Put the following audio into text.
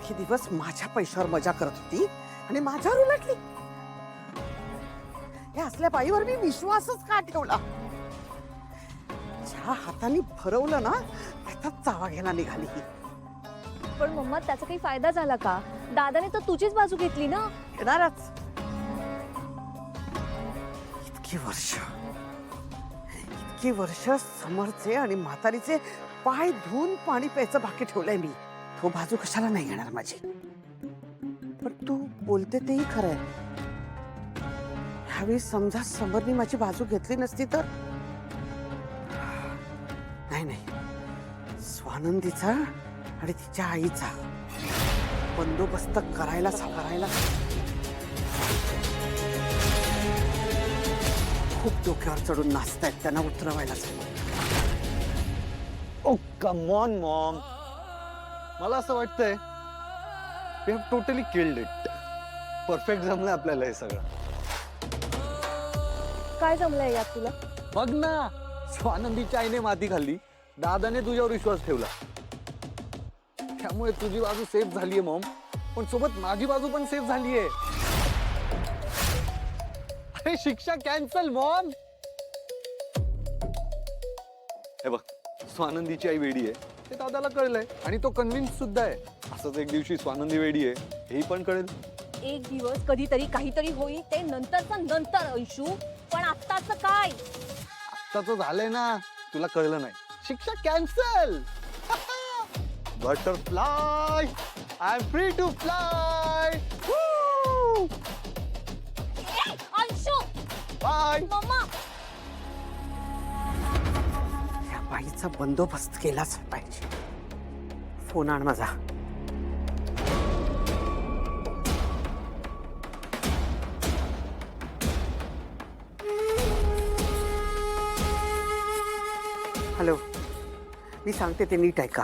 इतके दिवस माझ्या पैशावर मजा करत होती आणि माझ्यावर उलटली. या असल्या बाईवर मी विश्वासच का ठेवला. ज्या हाताने भरवलं ना त्याचा चावा घ्यायला निघाली ही. पण मम्मा त्याचा काही फायदा झाला का? दादाने तर तुझीच बाजू घेतली ना. येणारच. इतकी वर्ष समरचे आणि म्हातारीचे पाय धुवून पाणी प्यायचं बाकी ठेवलंय मी. तो बाजू कशाला नाही घेणार माझी. पण तू बोलते तेही खरंय. ह्यावेळी समजा समरनी माझी बाजू घेतली नसती तर नाही स्वानंदीचा आणि तिच्या आईचा बंदोबस्त करायलाच खूप डोक्यावर चढून नाचतायत त्यांना उतरवायलाच. ओ कम ऑन मॉम, मला असं वाटतंय we have totally killed it. Perfect जमलं आपल्याला हे सगळं. काय जमलंय यात तुला? बघ ना, स्वानंदीच्या आईने माती खाल्ली, दादाने तुझ्यावर विश्वास ठेवला, त्यामुळे तुझी बाजू सेफ झालीये मॉम. पण सोबत माझी बाजू पण सेफ झालीये. अरे शिक्षा कॅन्सल मॉम. हे बघ, स्वानंदीची आई वेडी आहे हे दादाला कळलंय आणि तो कन्व्हिन्स सुद्धा आहे. असंच एक दिवशी स्वानंदी वेडी आहे हेही पण कळेल. एक दिवस कधीतरी काहीतरी होईल, ते नंतरचं नंतर अंशू. पण आत्ताचं काय? आत्ताच झालंय ना, तुला कळलं नाही. शिक्षा cancel. Butterfly, I am free to fly. Anshu, bye. Mama. या बाईचा बंदोबस्त केलाच पाहिजे. फोन आण माझा. हॅलो, मी सांगते ते नीट ऐका.